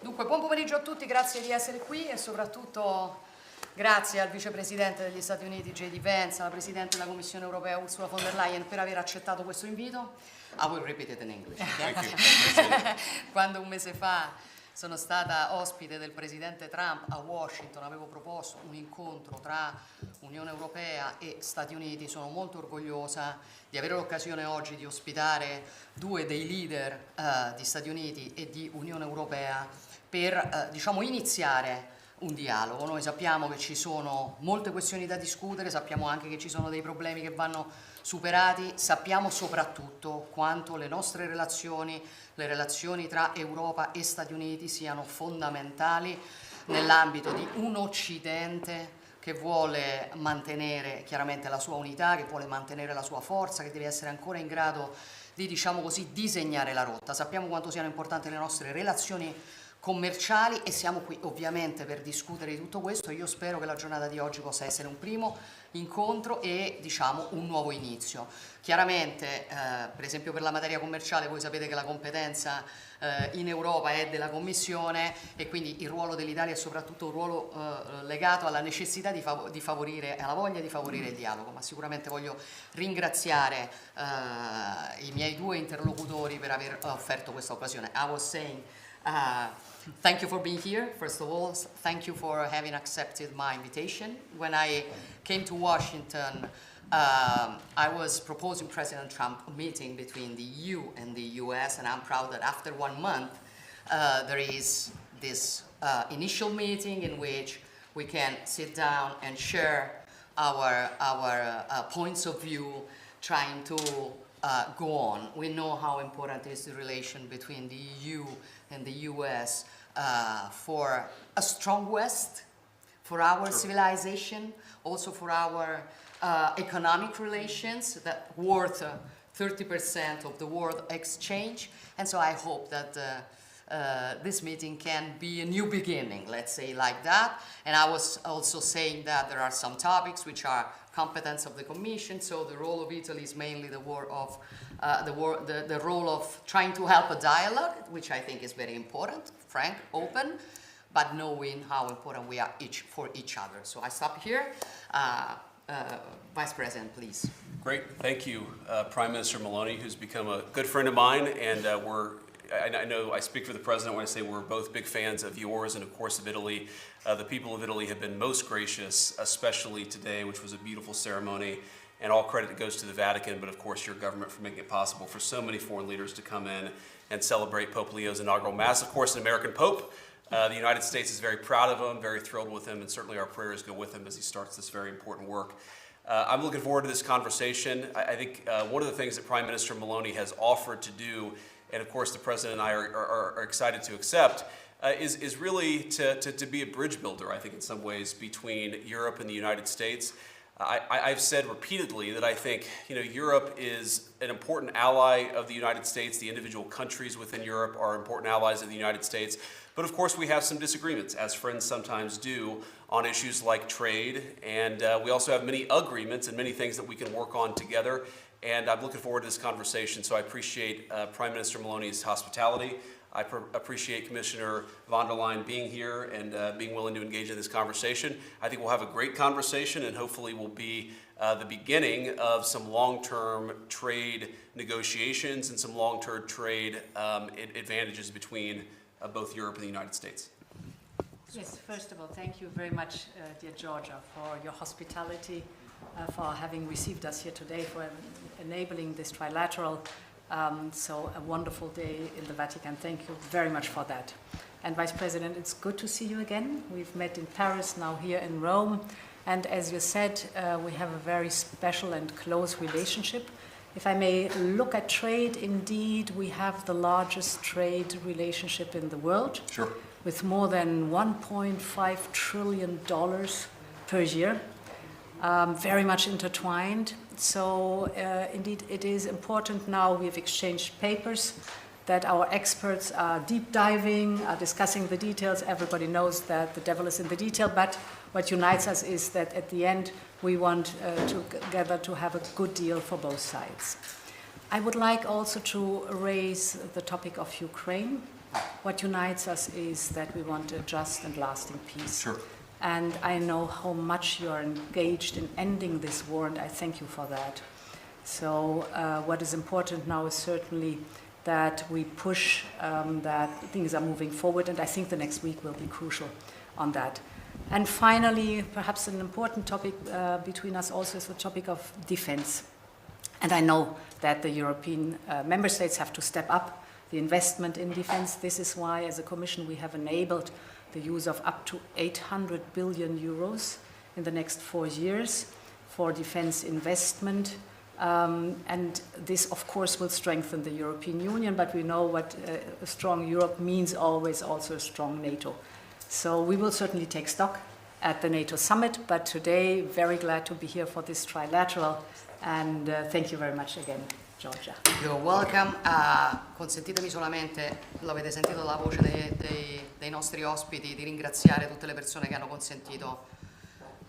Dunque, buon pomeriggio a tutti, grazie di essere qui e soprattutto grazie al vicepresidente degli Stati Uniti J.D. Vance, alla Presidente della Commissione Europea Ursula von der Leyen per aver accettato questo invito. I will repeat it in English. Okay? Thank you. Quando un mese fa sono stata ospite del Presidente Trump a Washington, avevo proposto un incontro tra Unione Europea e Stati Uniti. Sono molto orgogliosa di avere l'occasione oggi di ospitare due dei leader di Stati Uniti e di Unione Europea per diciamo, iniziare un dialogo. Noi sappiamo che ci sono molte questioni da discutere, sappiamo anche che ci sono dei problemi che vanno superati, sappiamo soprattutto quanto le nostre relazioni, le relazioni tra Europa e Stati Uniti siano fondamentali nell'ambito di un Occidente che vuole mantenere chiaramente la sua unità, che vuole mantenere la sua forza, che deve essere ancora in grado di, diciamo così, disegnare la rotta. Sappiamo quanto siano importanti le nostre relazioni commerciali e siamo qui ovviamente per discutere di tutto questo. Io spero che la giornata di oggi possa essere un primo incontro e diciamo un nuovo inizio. Chiaramente per esempio per la materia commerciale voi sapete che la competenza in Europa è della Commissione e quindi il ruolo dell'Italia è soprattutto un ruolo legato alla necessità di favorire, alla voglia di favorire il dialogo, ma sicuramente voglio ringraziare i miei due interlocutori per aver offerto questa occasione. I was saying thank you for being here. First of all, thank you for having accepted my invitation. When I came to Washington, I was proposing President Trump a meeting between the EU and the US, and I'm proud that after 1 month, there is this initial meeting in which we can sit down and share our points of view, trying to go on. We know how important is the relation between the EU and the US for a strong West, for our civilization, also for our economic relations that worth 30% of the world exchange. And so I hope that this meeting can be a new beginning, let's say like that. And I was also saying that there are some topics which are competence of the Commission, so the role of Italy is mainly the role of trying to help a dialogue, which I think is very important, frank, open, but knowing how important we are for each other. So I stop here. Vice President, please. Great, thank you, Prime Minister Meloni, who's become a good friend of mine, and I know I speak for the President when I say we're both big fans of yours and of course of Italy. The people of Italy have been most gracious, especially today, which was a beautiful ceremony, and all credit goes to the Vatican, but of course your government for making it possible for so many foreign leaders to come in and celebrate Pope Leo's inaugural Mass. Of course, an American Pope. The United States is very proud of him, very thrilled with him, and certainly our prayers go with him as he starts this very important work. I'm looking forward to this conversation. I think one of the things that Prime Minister Meloni has offered to do, and of course the President and I are excited to accept, is really to be a bridge builder, I think, in some ways, between Europe and the United States. I've said repeatedly that I think Europe is an important ally of the United States. The individual countries within Europe are important allies of the United States. But of course we have some disagreements, as friends sometimes do, on issues like trade. And we also have many agreements and many things that we can work on together. And I'm looking forward to this conversation. So I appreciate Prime Minister Meloni's hospitality. I appreciate Commissioner von der Leyen being here and being willing to engage in this conversation. I think we'll have a great conversation and hopefully will be the beginning of some long-term trade negotiations and some long-term trade advantages between both Europe and the United States. Yes, first of all, thank you very much, dear Giorgia, for your hospitality, for having received us here today, for enabling this trilateral. So a wonderful day in the Vatican. Thank you very much for that. And Vice President, it's good to see you again. We've met in Paris, now here in Rome. And as you said, we have a very special and close relationship. If I may look at trade, indeed, we have the largest trade relationship in the world. Sure. With more than $1.5 trillion per year. Very much intertwined. So indeed it is important now. We've exchanged papers that our experts are deep diving, are discussing the details. Everybody knows that the devil is in the detail, but what unites us is that at the end we want together to have a good deal for both sides. I would like also to raise the topic of Ukraine. What unites us is that we want a just and lasting peace. Sure. And I know how much you are engaged in ending this war, and I thank you for that. So what is important now is certainly that we push that things are moving forward, and I think the next week will be crucial on that. And finally, perhaps an important topic between us also is the topic of defense. And I know that the European member states have to step up the investment in defense. This is why, as a Commission, we have enabled the use of up to 800 billion euros in the next 4 years for defense investment. And this, of course, will strengthen the European Union, but we know what a strong Europe means always also a strong NATO. So we will certainly take stock at the NATO summit, but today, very glad to be here for this trilateral, and thank you very much again, Giorgia. You're welcome. Consentitemi solamente, l'avete sentito dalla voce dei nostri ospiti, di ringraziare tutte le persone che hanno consentito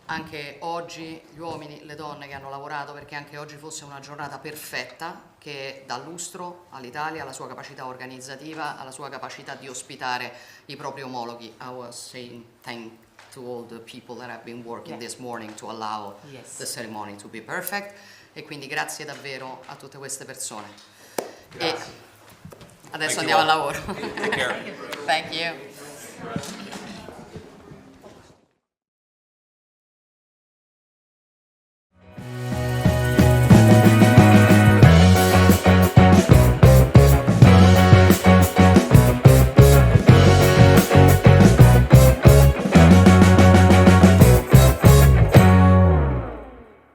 anche oggi, gli uomini, le donne che hanno lavorato perché anche oggi fosse una giornata perfetta che dà lustro all'Italia, alla sua capacità organizzativa, alla sua capacità di ospitare i propri omologhi. I was saying thank to all the people that have been working this morning to allow the ceremony to be perfect, e quindi grazie davvero a tutte queste persone. E adesso andiamo al lavoro. Take care. Thank you.